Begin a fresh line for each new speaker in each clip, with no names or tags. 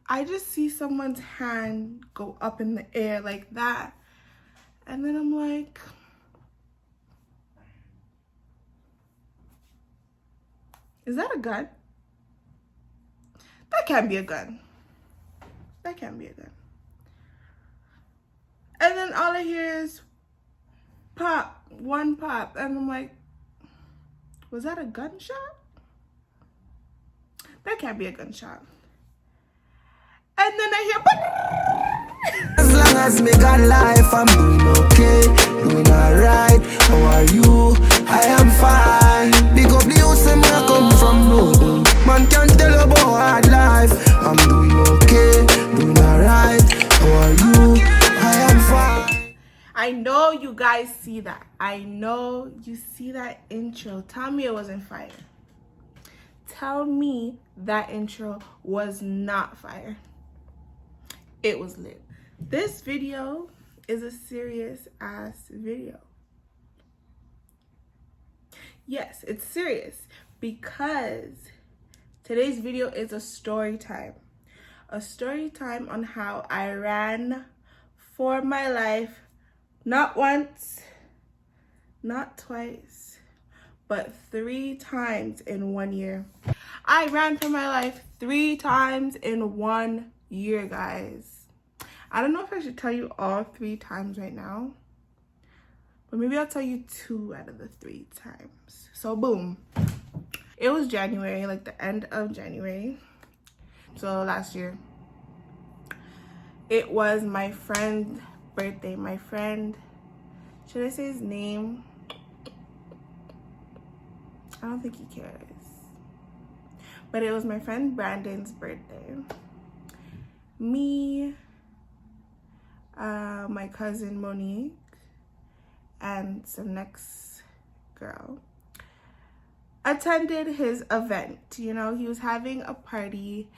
I just see someone's hand go up in the air like that. And then I'm like, is that a gun? That can't be a gun. That can't be a gun. And then all I hear is pop, one pop. And I'm like, was that a gunshot? That can't be a gunshot. And then I hear
as long as me got life, I'm doing okay, doing alright. How are you? I am fine. Big up the house and I come from no. Man can't tell about hard life. I'm doing okay, doing alright. How are you? I am fine.
I know you guys see that. I know you see that intro. Tell me it wasn't fire. Tell me that intro was not fire. It was lit. This video is a serious ass video. Yes, it's serious because today's video is a story time. A story time on how I ran for my life, not once, not twice, but 3 times in 1 year. I ran for my life 3 times in 1 year, guys. I don't know if I should tell you all 3 times right now, but maybe I'll tell you 2 out of the 3 times. So boom. It was January, like the end of January. So last year. It was my friend's birthday. My friend, should I say his name? I don't think he cares. But it was my friend Brandon's birthday. Me, my cousin Monique, and some next girl attended his event. You know, he was having a party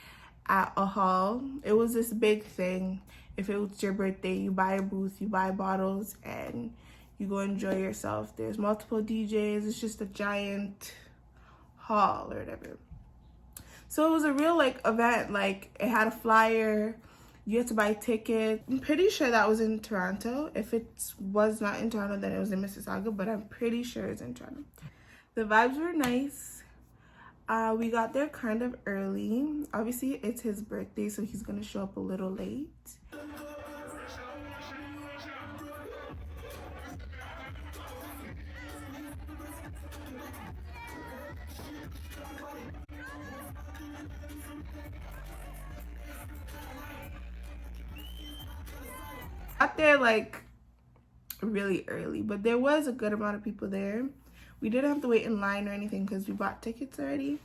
at a hall. It was this big thing. If it was your birthday, you buy a booth, you buy bottles, and you go enjoy yourself. There's multiple DJs. It's just a giant hall or whatever. So it was a real like event. Like it had a flyer. You had to buy tickets. I'm pretty sure that was in Toronto. If it was not in Toronto, then it was in Mississauga, but I'm pretty sure it's in Toronto. The vibes were nice. We got there kind of early. Obviously, it's his birthday, so he's gonna show up a little late. Got there like really early, but there was a good amount of people there. We didn't have to wait in line or anything because we bought tickets already.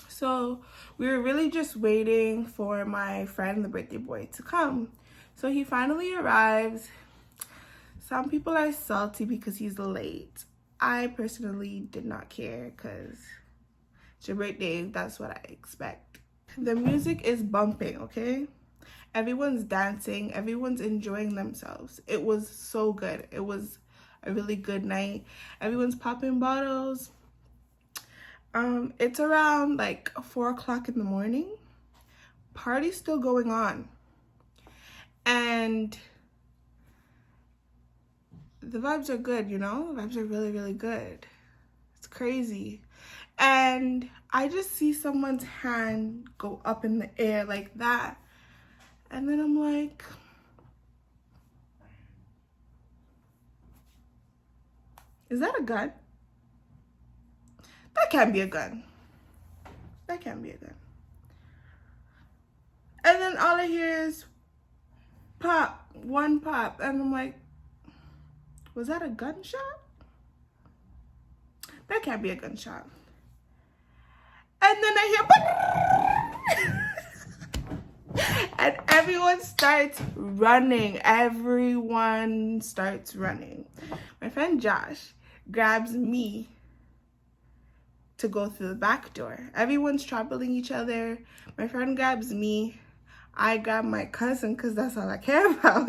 So we were really just waiting for my friend, the birthday boy, to come. So he finally arrives. Some people are salty because he's late. I personally did not care because it's your birthday. That's what I expect. The music is bumping, okay? Everyone's dancing. Everyone's enjoying themselves. It was so good. It was a really good night. Everyone's popping bottles. It's around like 4 o'clock in the morning. Party's still going on. And the vibes are good, you know? The vibes are really, really good. It's crazy. And I just see someone's hand go up in the air like that. And then I'm like, is that a gun? That can't be a gun. That can't be a gun. And then all I hear is pop, one pop. And I'm like, was that a gunshot? That can't be a gunshot. And then I hear and everyone starts running. Everyone starts running. My friend Josh grabs me to go through the back door. Everyone's troubling each other. My friend grabs me. I grab my cousin because that's all I care about.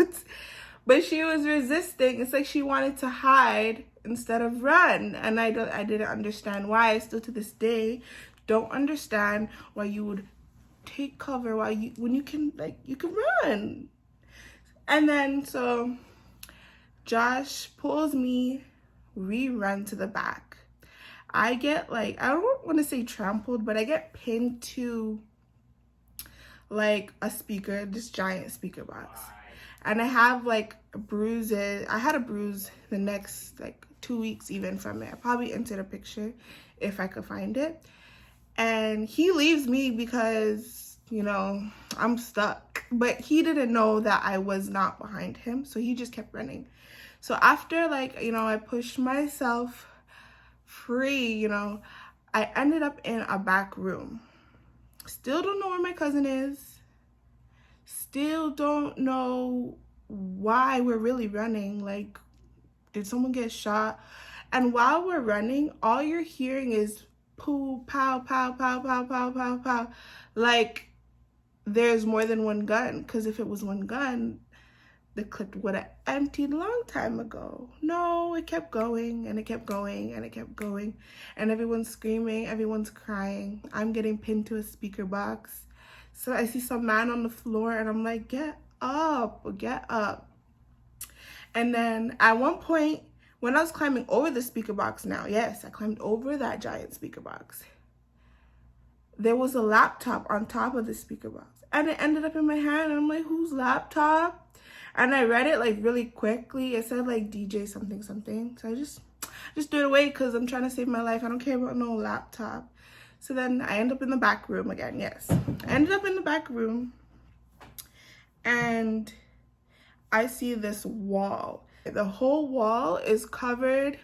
But she was resisting. It's like she wanted to hide instead of run. And I didn't understand why. I still to this day don't understand why you would take cover while when you can run. And then so Josh pulls me, we run to the back. I get like, I don't want to say trampled, but I get pinned to like a speaker, this giant speaker box. And I have like bruises. I had a bruise the next like 2 weeks even from it. I probably entered a picture if I could find it. And he leaves me because, you know, I'm stuck. But he didn't know that I was not behind him. So he just kept running. So after like, you know, I pushed myself free, you know, I ended up in a back room. Still don't know where my cousin is. Still don't know why we're really running. Like, did someone get shot? And while we're running, all you're hearing is poo, pow, pow, pow, pow, pow, pow, pow. Like, there's more than one gun. Because if it was one gun, the clip would have emptied a long time ago. No, it kept going and it kept going and it kept going. And everyone's screaming, everyone's crying. I'm getting pinned to a speaker box. So I see some man on the floor and I'm like, get up, get up. And then at one point, when I was climbing over the speaker box now, yes, I climbed over that giant speaker box. There was a laptop on top of the speaker box. And it ended up in my hand and I'm like, whose laptop? And I read it like really quickly. It said like DJ something something. So I just threw it away because I'm trying to save my life. I don't care about no laptop. So then I end up in the back room again. Yes, I ended up in the back room and I see this wall. The whole wall is covered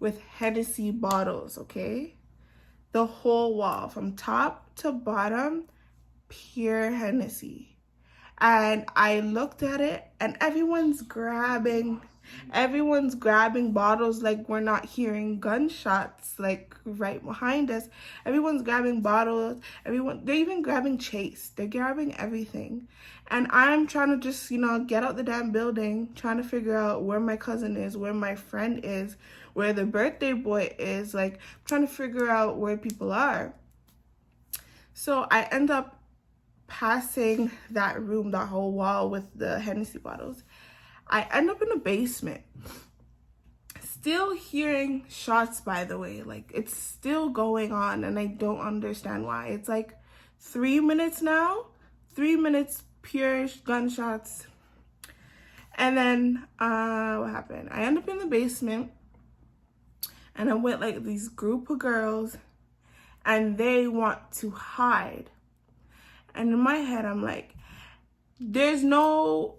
with Hennessy bottles, okay? The whole wall from top to bottom, pure Hennessy. And I looked at it and everyone's grabbing bottles like we're not hearing gunshots like right behind us. Everyone's grabbing bottles. They're even grabbing Chase. They're grabbing everything. And I'm trying to just, you know, get out the damn building, trying to figure out where my cousin is, where my friend is, where the birthday boy is, like trying to figure out where people are. So I end up passing that room, that whole wall with the Hennessy bottles. I end up in the basement. Still hearing shots, by the way. Like, it's still going on, and I don't understand why. It's like 3 minutes now. 3 minutes, pure gunshots. And then, what happened? I end up in the basement, and I'm with, like, these group of girls, and they want to hide. And in my head, I'm like, there's no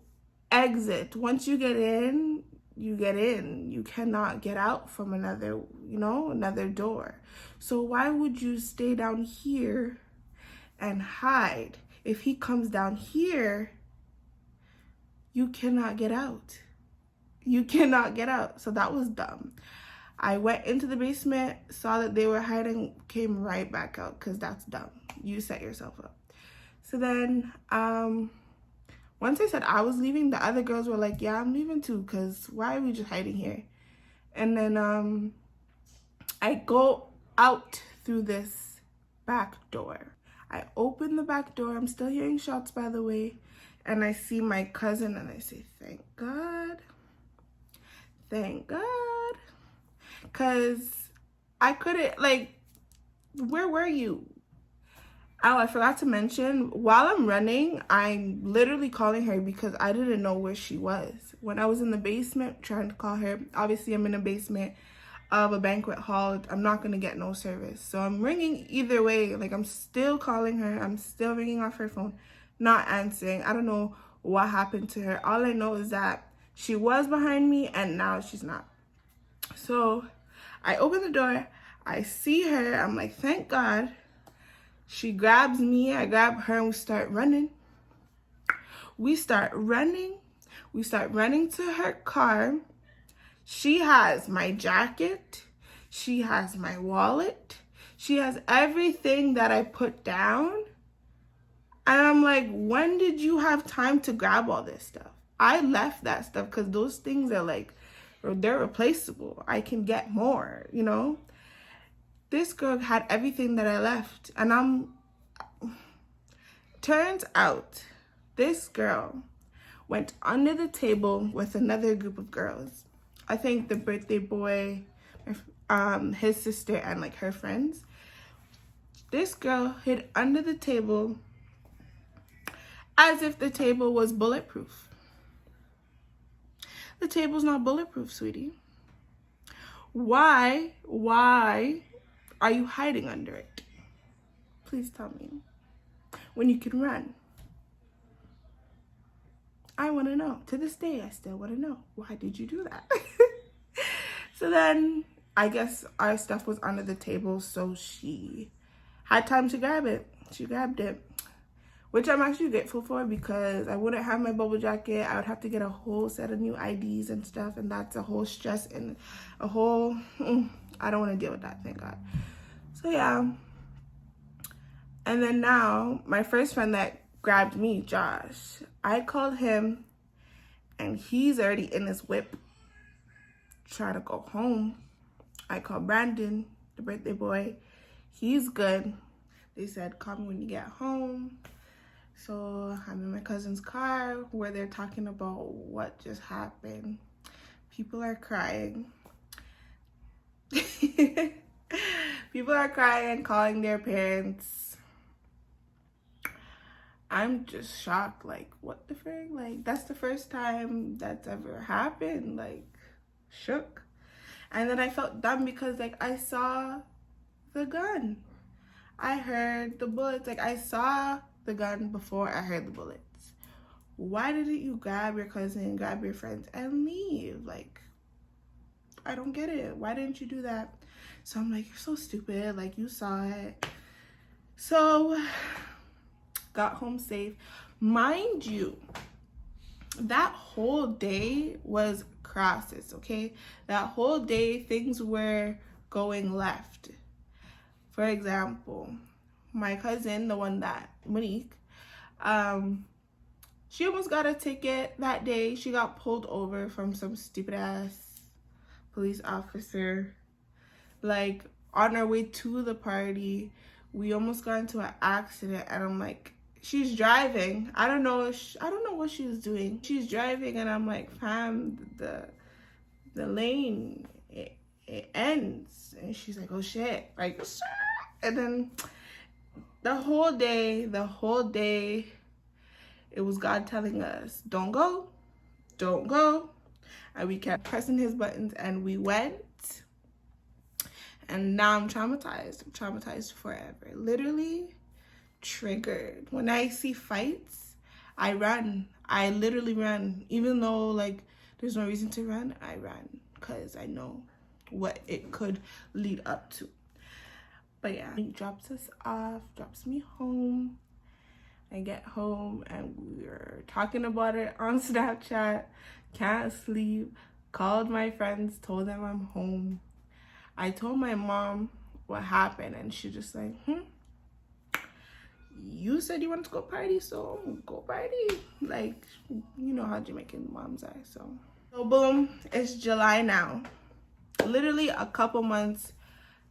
exit. Once you get in, you get in. You cannot get out from another door. So why would you stay down here and hide? If he comes down here, you cannot get out. You cannot get out. So that was dumb. I went into the basement, saw that they were hiding, came right back out because that's dumb. You set yourself up. So then, once I said I was leaving, the other girls were like, yeah, I'm leaving too, because why are we just hiding here? And then I go out through this back door. I open the back door. I'm still hearing shots, by the way. And I see my cousin and I say, thank God. Thank God. Because I couldn't, like, where were you? Oh, I forgot to mention, while I'm running, I'm literally calling her because I didn't know where she was. When I was in the basement trying to call her, obviously I'm in the basement of a banquet hall. I'm not going to get no service. So I'm ringing either way. Like, I'm still calling her. I'm still ringing off her phone, not answering. I don't know what happened to her. All I know is that she was behind me and now she's not. So I open the door. I see her. I'm like, thank God. She grabs me, I grab her, and we start running. We start running to her car. She has my jacket. She has my wallet. She has everything that I put down. And I'm like, when did you have time to grab all this stuff? I left that stuff because those things are like, they're replaceable. I can get more, you know? This girl had everything that I left, and Turns out this girl went under the table with another group of girls. I think the birthday boy, his sister, and like her friends. This girl hid under the table as if the table was bulletproof. The table's not bulletproof, sweetie. Why are you hiding under it? Please tell me. When you can run. I want to know. To this day, I still want to know. Why did you do that? So then, I guess our stuff was under the table, so she had time to grab it. She grabbed it, which I'm actually grateful for, because I wouldn't have my bubble jacket. I would have to get a whole set of new IDs and stuff, and that's a whole stress and a whole, I don't want to deal with that, thank God. So yeah. And then now, my first friend that grabbed me, Josh, I called him, and he's already in his whip, trying to go home. I called Brandon, the birthday boy. He's good. They said, call me when you get home. So I'm in my cousin's car where they're talking about what just happened. People are crying. People are crying, calling their parents. I'm just shocked. Like, what the frick? Like, that's the first time that's ever happened. Like, shook. And then I felt dumb because, like, I saw the gun. I heard the bullets. Like, I saw the gun before I heard the bullets. Why didn't you grab your cousin, grab your friends, and leave? Like, I don't get it. Why didn't you do that? So I'm like, you're so stupid. Like, you saw it. So, got home safe. Mind you, that whole day was crosses, okay? That whole day, things were going left. For example, my cousin, the one that, Monique, she almost got a ticket that day. She got pulled over from some stupid ass police officer. Like, on our way to the party, we almost got into an accident, and I'm like, she's driving. I don't know what she was doing. She's driving, and I'm like, fam, the lane, it ends. And she's like, oh shit, like, and then the whole day, it was God telling us, don't go. And we kept pressing his buttons, and we went. And now I'm traumatized. I'm traumatized forever. Literally triggered. When I see fights, I run. I literally run. Even though, like, there's no reason to run, I run. Because I know what it could lead up to. But yeah, he drops us off, drops me home. I get home, and we were talking about it on Snapchat. Can't sleep. Called my friends, told them I'm home. I told my mom what happened, and she just like, you said you wanted to go party, so go party. Like, you know how Jamaican moms are. So boom, it's July now. Literally a couple months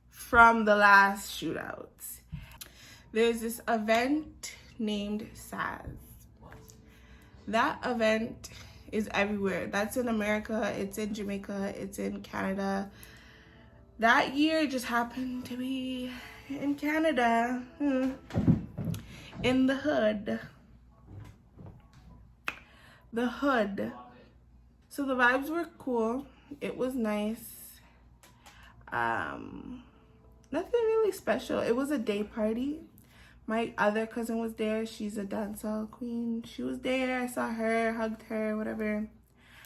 from the last shootouts. There's this event named SAS. That event is everywhere. That's in America, it's in Jamaica, it's in Canada. That year just happened to be in Canada, in the hood. The hood. So the vibes were cool. It was nice. Nothing really special. It was a day party. My other cousin was there. She's a dancehall queen. She was there. I saw her, hugged her, whatever.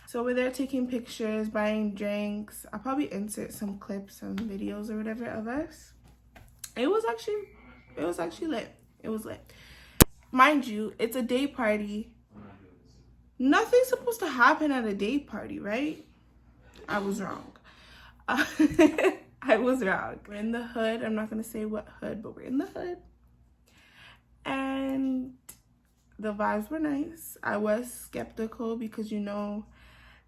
So we're there taking pictures, buying drinks. I'll probably insert some clips, some videos or whatever of us. It was actually lit. It was lit. Mind you, it's a day party. Nothing's supposed to happen at a day party, right? I was wrong. I was wrong. We're in the hood. I'm not gonna say what hood, but we're in the hood. And the vibes were nice. I was skeptical because,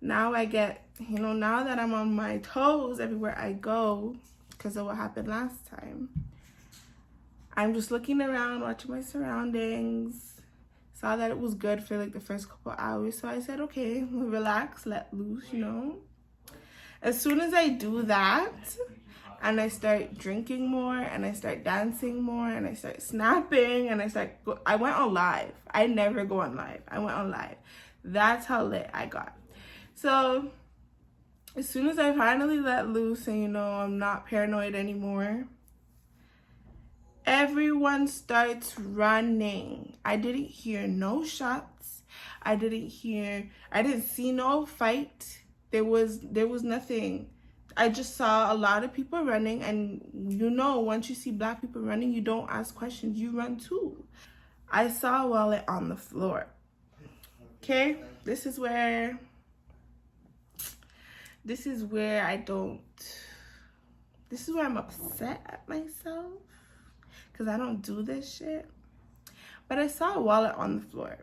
now I get, now that I'm on my toes everywhere I go because of what happened last time, I'm just looking around, watching my surroundings. Saw that it was good for like the first couple hours. So I said, okay, relax, let loose, you know. As soon as I do that, and I start drinking more, and I start dancing more, and I start snapping, and I went on live. I never go on live. I went on live. That's how lit I got. So as soon as I finally let loose and, you know, I'm not paranoid anymore, everyone starts running. I didn't hear no shots. I didn't see no fight. There was nothing. I just saw a lot of people running, and you know, once you see black people running, you don't ask questions, you run too. I saw a wallet on the floor. Okay, this is where I'm upset at myself, because I don't do this shit. But I saw a wallet on the floor.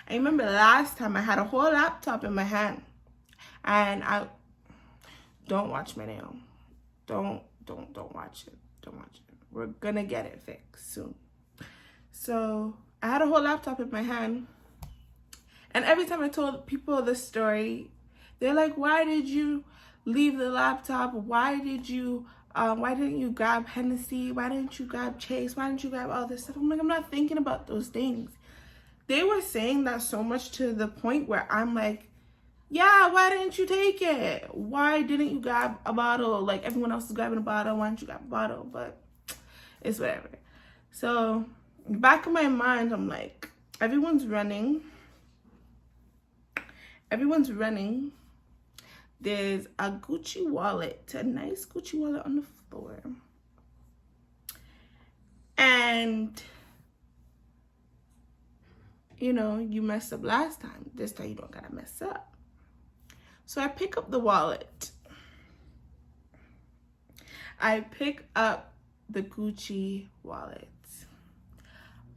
I remember last time I had a whole laptop in my hand, and I don't watch my nail. Don't watch it. Don't watch it. We're gonna get it fixed soon. So I had a whole laptop in my hand, and every time I told people this story, they're like, why did you leave the laptop? Why didn't you grab Hennessy? Why didn't you grab Chase? Why didn't you grab all this stuff? I'm like, I'm not thinking about those things. They were saying that so much to the point where I'm like, yeah, why didn't you take it? Why didn't you grab a bottle? Like everyone else is grabbing a bottle. Why didn't you grab a bottle? But it's whatever. So back in my mind, I'm like, everyone's running. There's a Gucci wallet, a nice Gucci wallet on the floor. And, you know, you messed up last time. This time you don't gotta mess up. So I pick up the wallet. I pick up the Gucci wallet.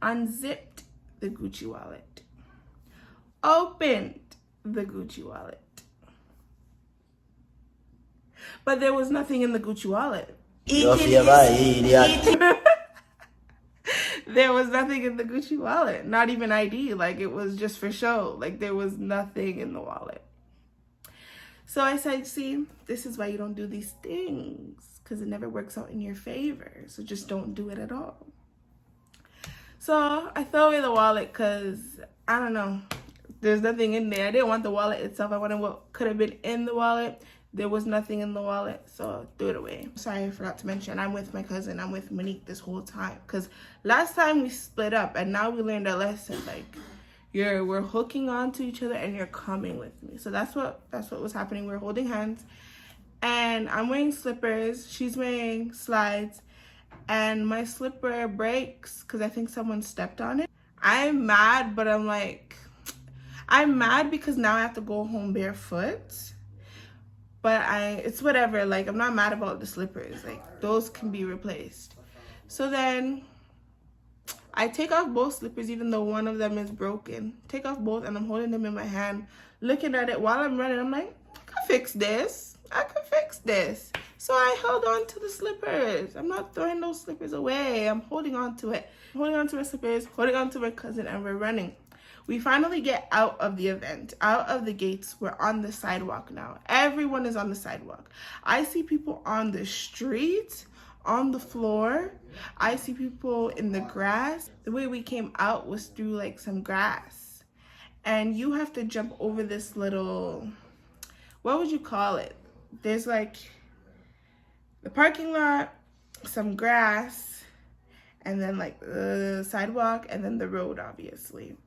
Unzipped the Gucci wallet. Opened the Gucci wallet. But there was nothing in the Gucci wallet. There was nothing in the Gucci wallet. Not even ID. Like, it was just for show. Like, there was nothing in the wallet. So I said, see, this is why you don't do these things, because it never works out in your favor. So just don't do it at all. So I throw away the wallet because, I don't know, there's nothing in there. I didn't want the wallet itself. I wanted what could have been in the wallet. There was nothing in the wallet, so threw it away. Sorry, I forgot to mention, I'm with my cousin. I'm with Monique this whole time, because last time we split up, and now we learned a lesson. Like, we're hooking on to each other, and you're coming with me. So that's what was happening. We're holding hands, and I'm wearing slippers. She's wearing slides, and my slipper breaks because I think someone stepped on it. I'm mad, but I'm mad because now I have to go home barefoot. But it's whatever. Like, I'm not mad about the slippers. Like, those can be replaced. So then I take off both slippers, even though one of them is broken. Take off both, and I'm holding them in my hand, looking at it while I'm running. I'm like, I can fix this. So I held on to the slippers. I'm not throwing those slippers away. I'm holding on to it. Holding on to my slippers, holding on to my cousin, and we're running. We finally get out of the event, out of the gates. We're on the sidewalk now. Everyone is on the sidewalk. I see people on the street, on the floor. I see people in the grass. The way we came out was through like some grass. And you have to jump over this little, what would you call it? There's like the parking lot, some grass, and then like the sidewalk, and then the road, obviously.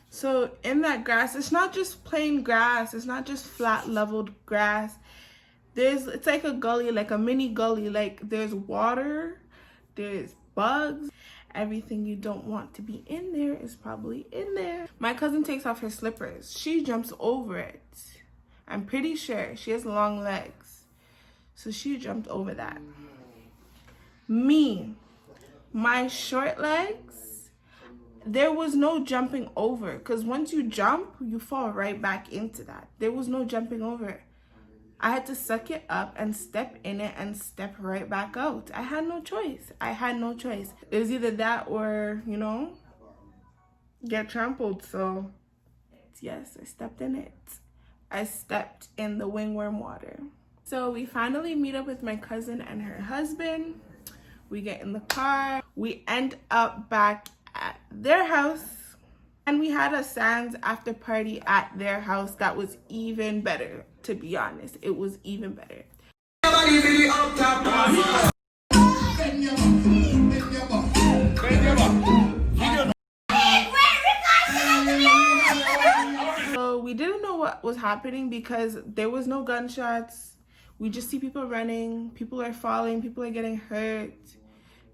So in that grass, it's not just plain grass. It's not just flat leveled grass. It's like a gully, like a mini gully. Like, there's water, there's bugs. Everything you don't want to be in there is probably in there. My cousin takes off her slippers. She jumps over it. I'm pretty sure she has long legs. So she jumped over that. Me, my short legs, there was no jumping over, because once you jump, you fall right back into that. There was no jumping over. I had to suck it up and step in it and step right back out. I had no choice. I had no choice. It was either that or, you know, get trampled. So yes, I stepped in it. I stepped in the wingworm water. So we finally meet up with my cousin and her husband. We get in the car. We end up back at their house. And we had a Sands after party at their house that was even better, to be honest. It was even better. So we didn't know what was happening because there was no gunshots. We just see people running, people are falling, people are getting hurt.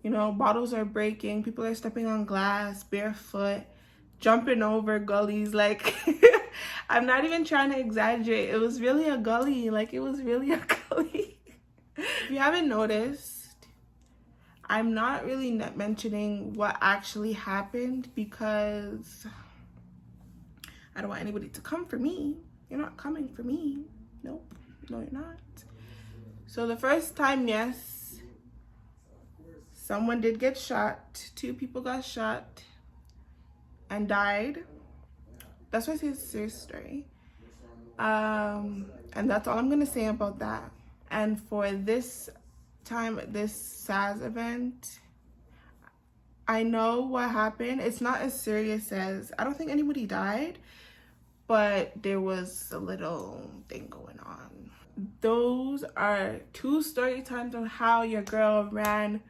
You know, bottles are breaking, people are stepping on glass, barefoot, jumping over gullies. Like, I'm not even trying to exaggerate. It was really a gully. Like, it was really a gully. If you haven't noticed, I'm not really mentioning what actually happened because I don't want anybody to come for me. You're not coming for me. Nope. No, you're not. So the first time, yes, someone did get shot. 2 people got shot and died. That's why I say it's a serious story. And that's all I'm gonna say about that. And for this time, this SAS event, I know what happened. It's not as serious as, I don't think anybody died, but there was a little thing going on. Those are 2 story times on how your girl ran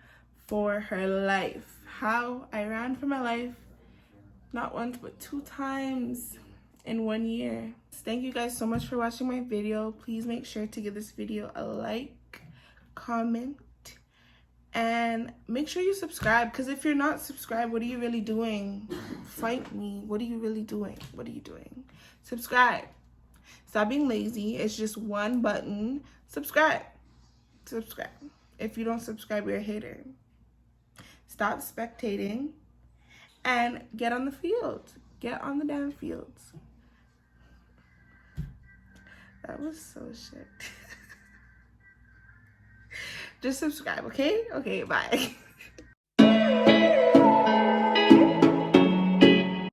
for her life. How I ran for my life, not once, but 2 times in 1 year. Thank you guys so much for watching my video. Please make sure to give this video a like, comment, and make sure you subscribe, because if you're not subscribed, what are you really doing? Fight me. What are you really doing? What are you doing? Subscribe. Stop being lazy. It's just 1 button. Subscribe. Subscribe. If you don't subscribe, you're a hater. Stop spectating and get on the field. Get on the damn fields. That was so shit. Just subscribe, okay? Okay, bye.